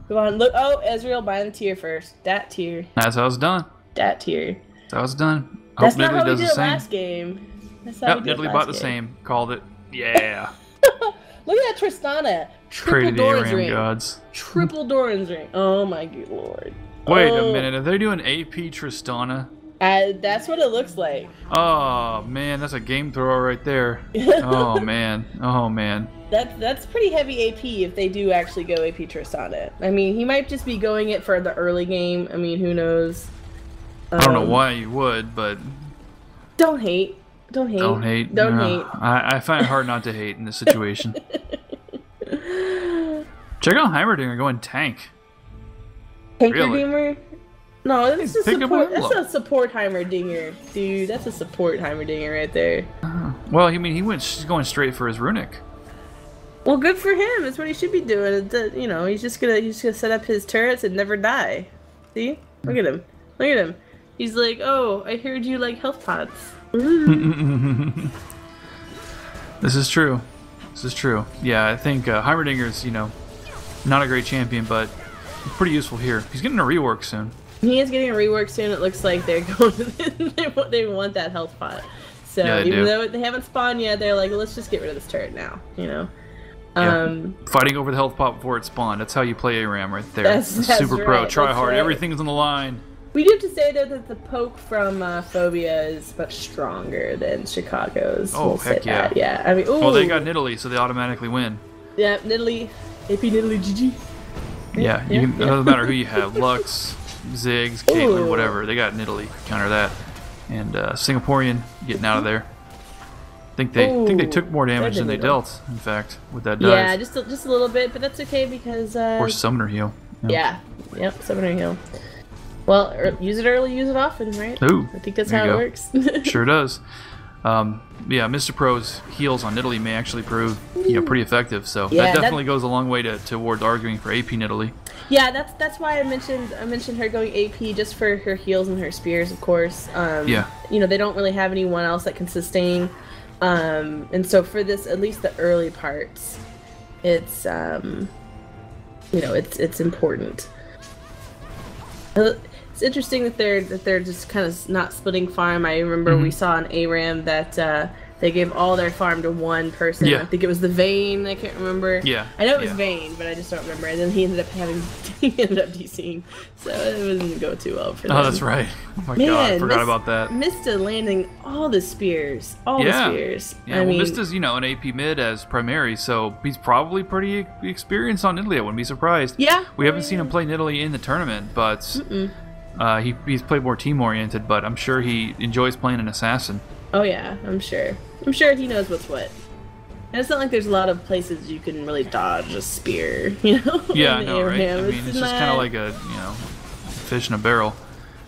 Come on, look. Oh, Ezreal buying the tier first. Dat tier. That's how it's done. Dat tier. That's how it's done. That's Hope not Nidalee how we does did the it same. last game. That's how Yep, we did it Nidalee last bought the game. same. Called it. Yeah. Look at that Tristana. Triple Traded the Doran's ARAM ring. gods. Triple Doran's ring. Oh my good lord. Wait a minute. Are they doing AP Tristana? That's what it looks like. Oh man, that's a game thrower right there. Oh man. Oh man. That's pretty heavy AP if they do actually go AP Tristana. I mean, he might just be going it for the early game. I mean, who knows? I don't know why you would, but Don't hate. Don't hate. don't hate. Don't hate. I find it hard not to hate in this situation. Check out Heimerdinger going tank. Tanker Really? Dinger? No, that's a Pick up support. a That's a support Heimerdinger, dude. That's a support Heimerdinger right there. Well, I mean, he's going straight for his runic. Well, good for him. That's what he should be doing. You know, he's just gonna set up his turrets and never die. See? Look at him. Look at him. He's like, oh, I heard you like health pots. This is true. This is true. Yeah, I think Heimerdinger's, you know, not a great champion, but pretty useful here. He's getting a rework soon. He is getting a rework soon. It looks like they're going. They want that health pot. So Yeah, they even do. though they haven't spawned yet, they're like, let's just get rid of this turret now. You know. Yeah. Fighting over the health pot before it spawned. That's how you play ARAM right there. That's Super pro. right, Try that's hard. right. Everything's on the line. We do have to say though that the poke from Phobia is much stronger than Chicago's. Oh, We'll say heck yeah. that. Yeah. I mean, ooh. Well, they got Nidalee, so they automatically win. Yeah, Nidalee, AP Nidalee, GG. Yeah, it doesn't matter who you have. Lux, Ziggs, Caitlyn, whatever. They got Nidalee. Counter that. And Singaporean getting out of there. I think they took more damage than they dealt, in fact, with that dive. Yeah, just a little bit, but that's okay because Or Summoner heal. yeah, yep, Summoner heal. Well, use it early, use it often, right? Ooh, I think that's there how you it go. works. Sure does. Yeah, Mr. Pro's heals on Nidalee may actually prove, pretty effective. So Yeah, that definitely goes a long way towards arguing for AP Nidalee. Yeah, that's why I mentioned her going AP just for her heals and her spears, of course. Yeah. You know, they don't really have anyone else that can sustain. And so for this, at least the early parts, it's you know, it's important. It's interesting that they're just kind of not splitting farm. I remember we saw on ARAM that they gave all their farm to one person. Yeah. I think it was the Vayne. I can't remember. Yeah. I know it was Vayne, but I just don't remember. And then he ended up DCing, so it didn't go too well for them. Oh, that's right. Oh my Man, god, I forgot about that. Mista landing all the spears. All the spears. Yeah, I mean, Mista's, an AP mid as primary, so he's probably pretty experienced on Nidalee. I wouldn't be surprised. Yeah. We haven't seen him play Nidalee in the tournament, but he's played more team-oriented, but I'm sure he enjoys playing an assassin. Oh yeah, I'm sure. I'm sure he knows what's what. And it's not like there's a lot of places you can really dodge a spear, you know? Yeah, I in know, right? ARAM. I mean, it's just kind of like a, fish in a barrel.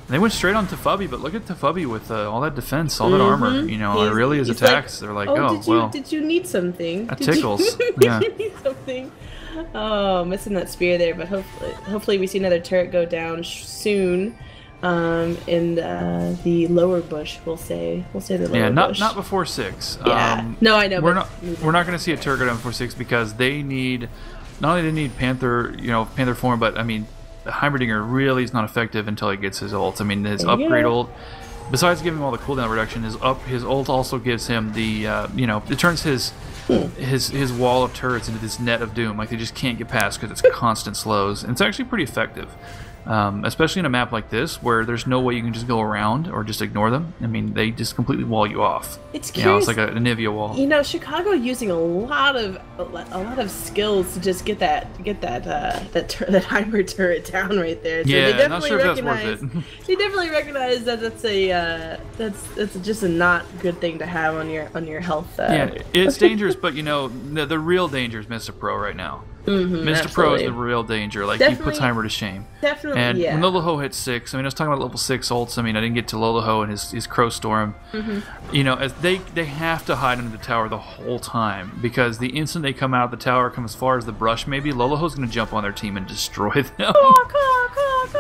And they went straight on Phobia, but look at Phobia with all that defense, all that armor. It really is he's attacks. They're like, did you need something? That Did tickles. Did you need something? Oh, missing that spear there, but hopefully we see another turret go down soon. In the lower bush, we'll say the lower bush. not before 6. Yeah. No, I know. We're not going to see a turret go down before 6 because they need, not only do they need Panther, Panther form, but I mean, the Heimerdinger really is not effective until he gets his ult. I mean, his upgrade ult, besides giving him all the cooldown reduction, his ult also gives him the, it turns his wall of turrets into this net of doom. Like, they just can't get past because it's constant slows. And it's actually pretty effective. Especially in a map like this where there's no way you can just go around or just ignore them. I mean, they just completely wall you off. It's curious. It's like a Nivea wall. Chicago using a lot of skills to just get that Heimer turret down right there. So Yeah, they definitely not sure if that's worth it. They definitely recognize that that's just a not good thing to have on your health. Yeah, it's dangerous, but the real danger is Mr. Pro right now. Mr. Pro is the real danger. Like, he puts Heimer to shame. Definitely, and yeah. when Loloho hits 6, I was talking about level 6 ults. I mean, I didn't get to Loloho and his Crow Storm. As they have to hide under the tower the whole time because the instant they come out of the tower, come as far as the brush, maybe Loloho's going to jump on their team and destroy them.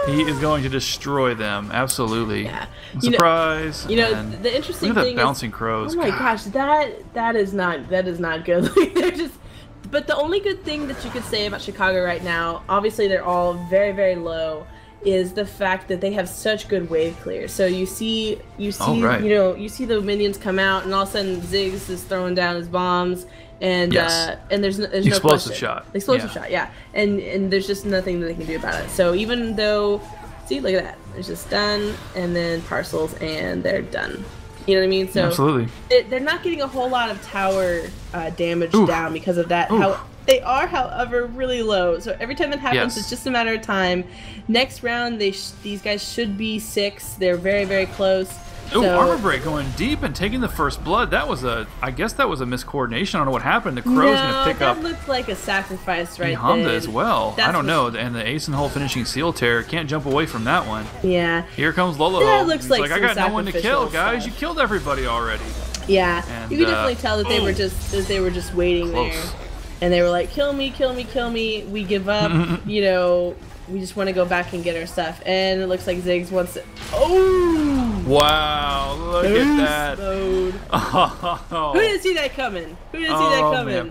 He is going to destroy them, absolutely. Yeah. Surprise! The interesting look at thing that bouncing crows. Oh my gosh, that is not good. They're just But the only good thing that you could say about Chicago right now, obviously they're all very, very low, is the fact that they have such good wave clear. So you see, right. you know, you see the minions come out, and all of a sudden Ziggs is throwing down his bombs, and there's no explosive question. Explosive shot, yeah. And there's just nothing that they can do about it. So even though, see, look at that, it's just done, and then parcels, and they're done. You know what I mean? So absolutely, they're not getting a whole lot of tower damage down because of that. They are, however, really low. So every time that happens, it's just a matter of time. Next round, these guys should be 6. They're very, very close. Ooh, so, armor break going deep and taking the first blood. That was I guess that was a miscoordination. I don't know what happened. The Crow's going to pick up. That looked like a sacrifice right Honda there. as well. I don't know. And the ace and hole finishing seal tear can't jump away from that one. Yeah. Here comes Lolo. That looks like I got no one to kill, stuff. guys. You killed everybody already. Yeah. And, you could definitely tell that they were just waiting there. And they were like, kill me, kill me, kill me. We give up. You know, we just want to go back and get our stuff. And it looks like Ziggs wants to... Oh! Wow, look at that. Oh. Who didn't see that coming? Who didn't see that coming? Man.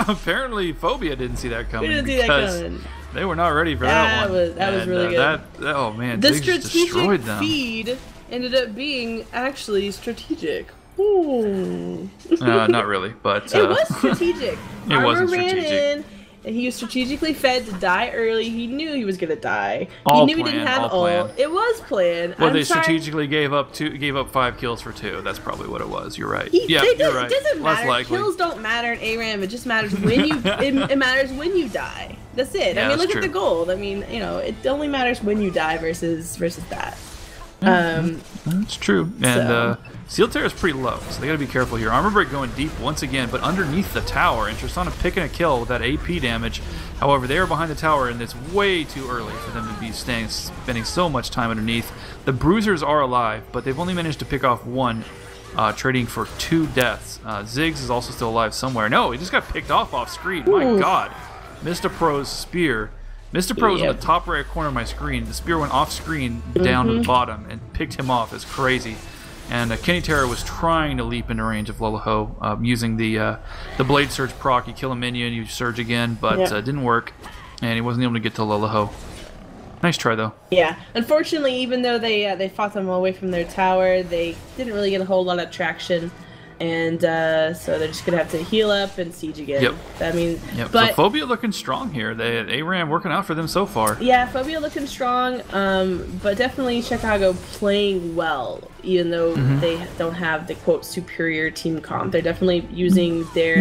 Apparently, Phobia didn't see that coming. Who didn't see that coming? They were not ready for that one. That was really good. Oh, man, the Ziggs just destroyed them. feed ended up being actually strategic. Ooh. Not really, but it was strategic. It wasn't ran strategic. In, and he was strategically fed to die early. He knew he was gonna die. He knew he didn't have ult. It was planned. Well, they strategically gave up 5 kills for 2. That's probably what it was. You're right. You're right. It doesn't matter. Kills don't matter in ARAM. It just matters when you. it matters when you die. That's it. Yeah, I mean, look true. at the gold. I mean, you know, it only matters when you die versus that. That's true. And Seal Tear is pretty low, so they gotta be careful here. Armor Break going deep once again, but underneath the tower. And Tristana picking a kill with that AP damage. However, they are behind the tower, and it's way too early for them to be spending so much time underneath. The Bruisers are alive, but they've only managed to pick off 1, trading for 2 deaths. Ziggs is also still alive somewhere. No, he just got picked off screen. My God. Mr. Pro's spear. Mr. Pro's on the top right corner of my screen. The spear went off screen down to the bottom and picked him off. It's crazy. And Kenny Terra was trying to leap into range of Lolaho using the Blade Surge proc. You kill a minion, you surge again, but it didn't work, and he wasn't able to get to Lolaho. Nice try, though. Yeah. Unfortunately, even though they fought them away from their tower, they didn't really get a whole lot of traction. And so they're just going to have to heal up and siege again. Yep. I mean, but so Phobia looking strong here. ARAM working out for them so far. Yeah, Phobia looking strong, but definitely Chicago playing well, even though they don't have the quote superior team comp. They're definitely using their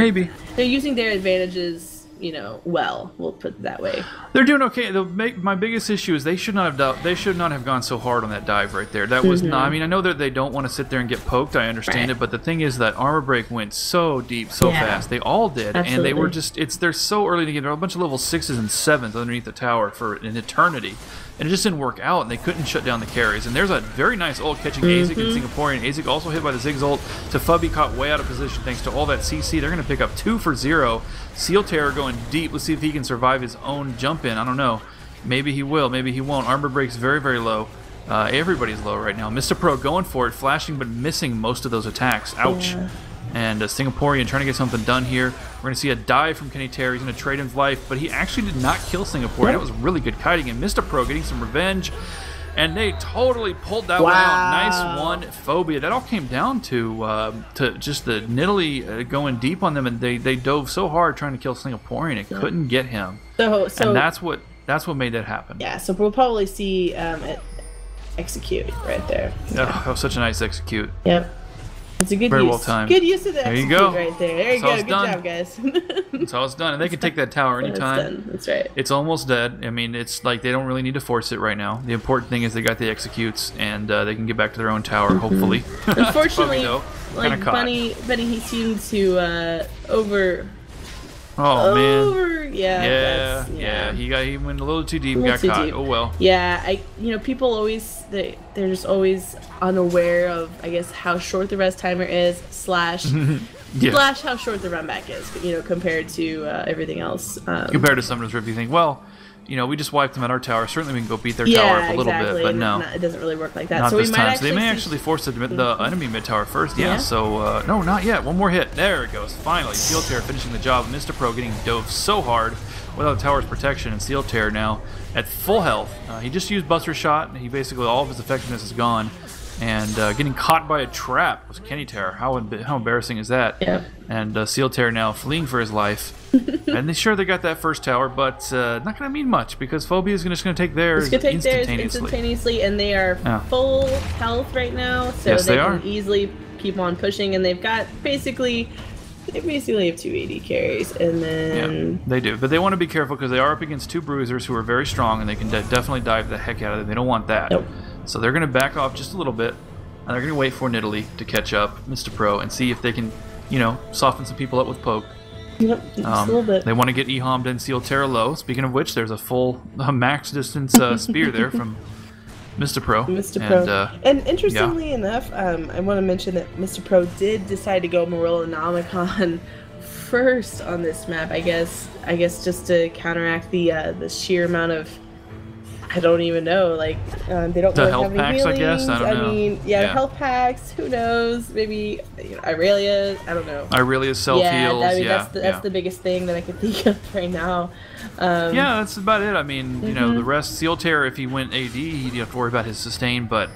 they're using their advantages, you know, well. We'll put it that way. They're doing okay. My biggest issue is they should not have gone so hard on that dive right there. That was not. I mean, I know that they don't want to sit there and get poked. I understand it, but the thing is that armor break went so deep, so fast. They all did, and they were just. They're so early to get. There are a bunch of level 6s and 7s underneath the tower for an eternity. And it just didn't work out, and they couldn't shut down the carries. And there's a very nice ult catching Azik and Singaporean. Azik also hit by the Ziggs ult to Phobia, caught way out of position thanks to all that CC. They're going to pick up 2 for 0. Seal Terror going deep. Let's see if he can survive his own jump in. I don't know. Maybe he will. Maybe he won't. Armor break's very, very low. Everybody's low right now. Mr. Pro going for it, flashing but missing most of those attacks. Ouch. Yeah. And Singaporean trying to get something done here. We're going to see a dive from Kenny Terry. He's going to trade his life, but he actually did not kill Singaporean. That was really good kiting. And Mr. Pro getting some revenge. And they totally pulled that one out. Nice one, Phobia. That all came down to just the Nidalee going deep on them, and they dove so hard trying to kill Singaporean and couldn't get him. So and that's what made that happen. Yeah, so we'll probably see it execute right there. Yeah. Oh, that was such a nice execute. Yep. It's a good Very use. well timed. Good use of the execute right there. There you go. Good job, guys. That's how it's done. And they can take that tower anytime. That's right. It's almost dead. I mean, it's like they don't really need to force it right now. The important thing is they got the executes, and they can get back to their own tower, hopefully. Unfortunately, like Bunny, he seemed to he went a little too deep, got caught. Oh well. Yeah, people always they're just always unaware of, I guess, how short the res timer is slash how short the run back is, compared to everything else. Compared to Summoner's Rift, you think, well, you know, we just wiped them at our tower. Certainly we can go beat their tower up a little bit, but no. It doesn't really work like that. Not so this we time. might So they may actually force the enemy mid tower first. Yeah, so, no, not yet. One more hit. There it goes. Finally, Steel Tear finishing the job. Mr. Pro getting dove so hard without the tower's protection, and Steel Tear now at full health. He just used Buster Shot, and he basically, all of his effectiveness is gone. And getting caught by a trap was Kenny Terror. How embarrassing is that? Yep. And Steel Terror now fleeing for his life. And they got that first tower, but not going to mean much because Phobia is just going to take theirs instantaneously, and they are full health right now, so they can easily keep on pushing. And they've got basically have 280 carries, and then they do, but they want to be careful because they are up against two bruisers who are very strong, and they can definitely dive the heck out of them. They don't want that. Nope. So they're going to back off just a little bit, and they're going to wait for Nidalee to catch up, Mr. Pro, and see if they can, you know, soften some people up with poke. Yep, just a little bit. They want to get E-Hommed and Steel Terror low. Speaking of which, there's a full max distance spear there from Mr. Pro. And interestingly enough, I want to mention that Mr. Pro did decide to go Morellonomicon first on this map. I guess just to counteract the sheer amount of, I don't even know, like they don't really have any packs, healings. I guess. I don't know. Mean, health packs. Who knows? Maybe Irelia. I don't know. Irelia's self heals. That's the biggest thing that I can think of right now. Yeah, that's about it. I mean, you know, the rest. Steel Terror, if he went AD, he'd have to worry about his sustain, but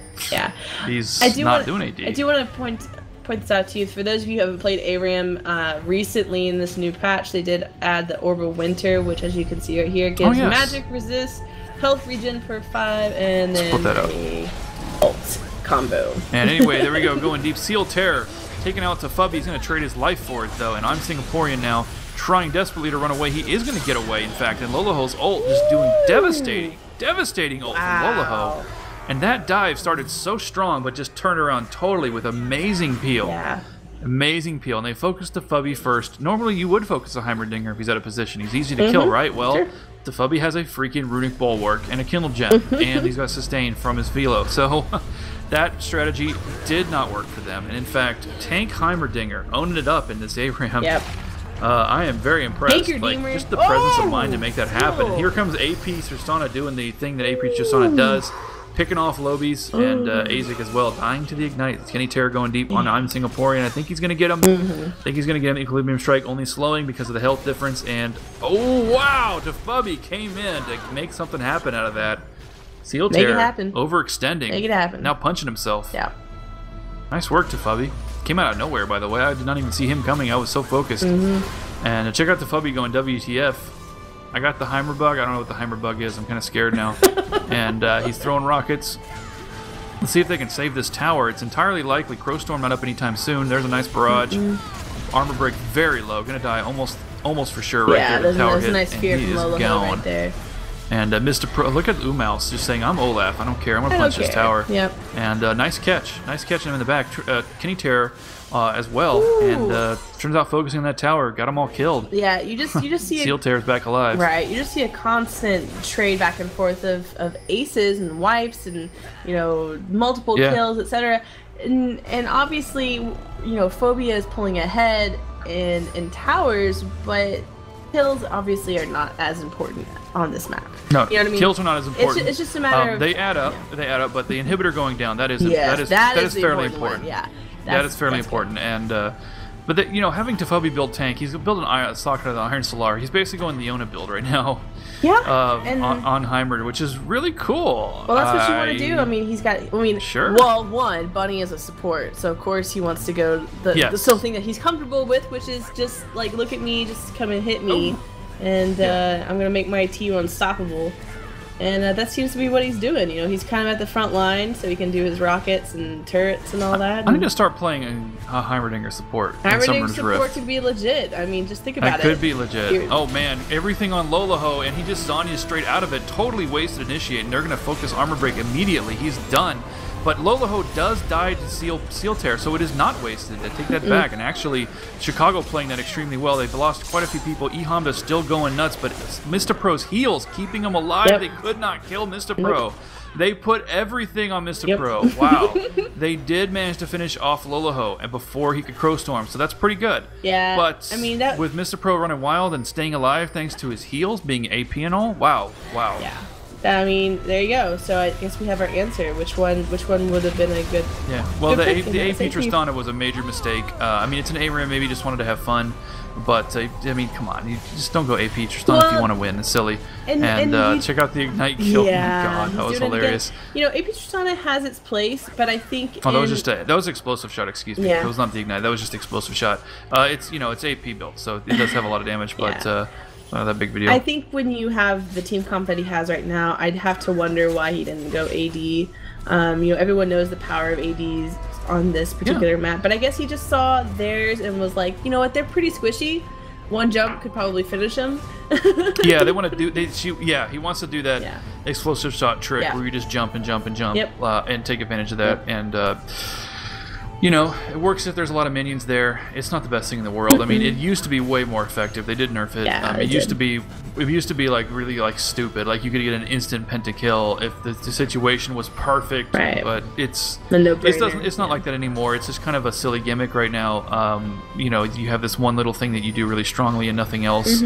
he's not doing AD. I do want to point this out to you. For those of you who haven't played ARAM recently in this new patch, they did add the Orb of Winter, which, as you can see right here, gives magic resist, health regen for 5, and then a ult combo. And anyway, there we go, going deep. Steel Terror taken out to Phobia. He's going to trade his life for it, though, and I'm Singaporean now, trying desperately to run away. He is going to get away, in fact, and Lolaho's ult just doing devastating ult from Lolaho. And that dive started so strong, but just turned around totally with amazing peel. Yeah. Amazing peel. And they focused the Phobia first. Normally, you would focus a Heimerdinger if he's out of position. He's easy to kill, right? Well, the Phobia has a freaking Runic Bulwark and a Kindle Gem, and he's got sustain from his Velo. So that strategy did not work for them. And in fact, Tank Heimerdinger owned it up in this ARAM. Yep. I am very impressed. Like, just the presence of mind to make that happen. And here comes AP Tristana doing the thing that AP Tristana does, picking off Lobies, and Azek as well, dying to the Ignite. Kenny Terror going deep on I'm Singaporean. I think he's going to get him. I think he's going to get him. Equilibrium Strike only slowing because of the health difference. And, oh, wow! Phobia came in to make something happen out of that. Steel Terror overextending. Make it happen. Now punching himself. Yeah. Nice work to Phobia. Came out of nowhere, by the way. I did not even see him coming. I was so focused. And check out the Phobia going WTF. I got the Heimer bug. I don't know what the Heimer bug is. I'm kind of scared now. And he's throwing rockets. Let's see if they can save this tower. It's entirely likely Crowstorm not up anytime soon. There's a nice barrage. Armor break very low. Gonna die almost for sure right there. There's a nice fear from Lolo right there. And Mr. Pro, look at Umaus just saying, I'm Olaf. I don't care. I'm going to punch this tower. Yep. And nice catch. Nice catching him in the back. Kenny Terror as well. Ooh. And turns out focusing on that tower got them all killed. Yeah, you just see Steel Terror's back alive. Right. You just see a constant trade back and forth of aces and wipes and, you know, multiple kills, etc. And obviously, you know, Phobia is pulling ahead in towers, but kills obviously are not as important on this map. No, you know what I mean? Kills are not as important. It's just a matter of they add up, but the inhibitor going down that is fairly important. Yeah, that is fairly important. And but you know, having Phobia build tank, he's building Socket of the Iron Solar. He's basically going the Iona build right now. Yeah, on Heimer, which is really cool. Well, that's what you want to do. I mean, he's got. I mean, sure. Well, one, Bunny is a support, so of course he wants to go the something that he's comfortable with, which is just like, look at me, just come and hit me, and I'm gonna make my team unstoppable. And that seems to be what he's doing. You know, he's kind of at the front line, so he can do his rockets and turrets and all that. I need to start playing a Heimerdinger support. Heimerdinger support could be legit. I mean, just think about it. That could be legit. Oh man, everything on Lolaho, and he just Zanya straight out of it. Totally wasted Initiate, and they're going to focus Armor Break immediately. He's done. But Lolaho does die to Steel Tear, so it is not wasted. They take that back, and actually, Chicago playing that extremely well. They've lost quite a few people. E-Honda's still going nuts, but Mr. Pro's heals keeping him alive. They could not kill Mr. Pro. They put everything on Mr. Yep. Pro. Wow. They did manage to finish off Loloho and before he could Crow Storm, so that's pretty good. Yeah. But I mean, with Mr. Pro running wild and staying alive thanks to his heals being AP and all, wow. Yeah. I mean, there you go. So I guess we have our answer. Which one would have been a good? Yeah. Well, good the pick? AP Tristana was a major mistake. I mean, it's an ARAM. Maybe just wanted to have fun, but I mean, come on, you just don't go AP Tristana if you want to win. It's silly. And check out the Ignite kill. Yeah, Oh my God, that was hilarious. You know, AP Tristana has its place, but I think that was just that was explosive shot. Excuse me. Yeah. That was not the Ignite. That was just explosive shot. It's it's AP built, so it does have a lot of damage, but. Not that big video. I think when you have the team comp that he has right now, I'd have to wonder why he didn't go AD. You know, everyone knows the power of ADs on this particular map, but I guess he just saw theirs and was like, you know what, they're pretty squishy. One jump could probably finish him. Yeah, they want to do. He wants to do that explosive shot trick where you just jump and jump and jump and take advantage of that. And you know, it works if there's a lot of minions there. It's not the best thing in the world. I mean, it used to be way more effective. They did nerf it. Yeah, it used to be like really like stupid. Like you could get an instant pentakill if the situation was perfect. Right. But it's not like that anymore. It's just kind of a silly gimmick right now. You know, you have this one little thing that you do really strongly and nothing else.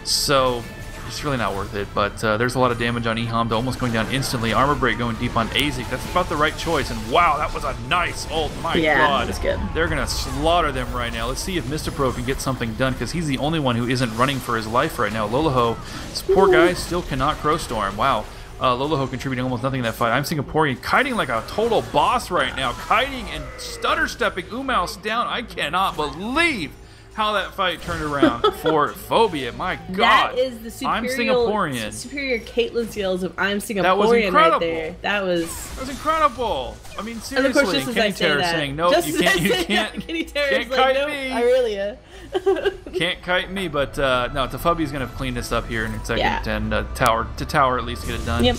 So it's really not worth it, but there's a lot of damage on Eham, almost going down instantly. Armor break going deep on Azik. That's about the right choice, and wow, that was a nice ult. My God. That's good. They're going to slaughter them right now. Let's see if Mr. Pro can get something done, because he's the only one who isn't running for his life right now. Loloho, this poor guy, still cannot Crow Storm. Wow. Loloho contributing almost nothing in that fight. I'm Singaporean kiting like a total boss right now. Kiting and stutter stepping Umouse down. I cannot believe how that fight turned around for Phobia. My God. That is the superior, I'm Singaporean. Superior Caitlyn skills of I'm Singaporean that was incredible. Right there. That was incredible. I mean, seriously. And of course, just as Kenny I say Terra that, saying, no, you can't can't kite no, me. Aurelia. Can't kite me, but no, Phobia's going to clean this up here in a second and tower at least get it done. Yep.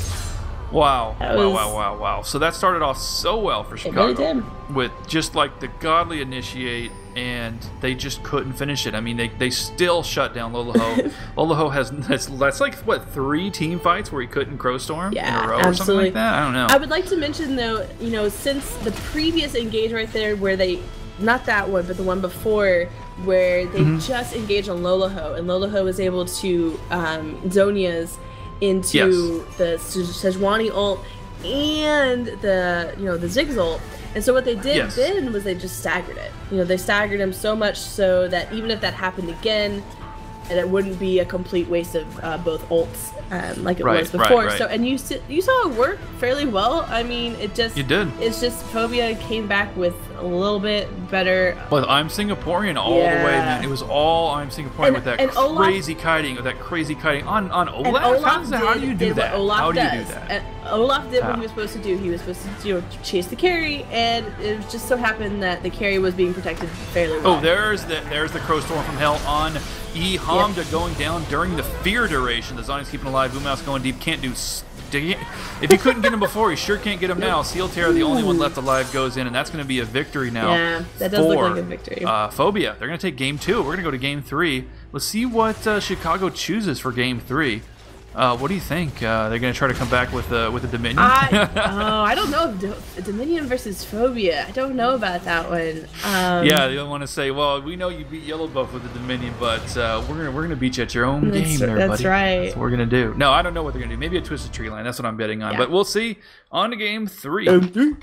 Wow. Wow. So that started off so well for Chicago. It really did. With just like the godly initiate, and they just couldn't finish it. I mean, they still shut down Loloho. Loloho that's like, what, 3 team fights where he couldn't Crow Storm in a row or something like that? I don't know. I would like to mention, though, you know, since the previous engage right there where they, not that one, but the one before, where they just engaged on Loloho, and Loloho was able to Zonia's into the Sejuani ult and the Ziggs ult. And so what they did then was they just staggered it. You know, they staggered him so much so that even if that happened again, and it wouldn't be a complete waste of both ults like it was before. Right. So, and you saw it work fairly well. I mean, it did. It's just Phobia came back with a little bit better. Well, I'm Singaporean all the way, man. It was all I'm Singaporean with that crazy kiting, on Olaf. How do you do that? How do you do that? And Olaf did what he was supposed to do. He was supposed to chase the carry, and it just so happened that the carry was being protected fairly well. Oh, there's the Crow Storm from Hell on Hamda going down during the fear duration. The Zoni's keeping alive. Umouse going deep. Can't do. If you couldn't get him before, you sure can't get him now. Seal Terror, the only one left alive, goes in, and that's going to be a victory now. Yeah, that does look like a victory. Phobia. They're going to take game 2. We're going to go to game 3. Let's see what Chicago chooses for game 3. What do you think? They're going to try to come back with a Dominion? I don't know. Dominion versus Phobia. I don't know about that one. Yeah, they don't want to say, well, we know you beat Yellow Buff with the Dominion, but we're gonna beat you at your own game there, buddy. That's right. That's what we're going to do. No, I don't know what they're going to do. Maybe a Twisted Tree Line. That's what I'm betting on. Yeah. But we'll see. On to game 3.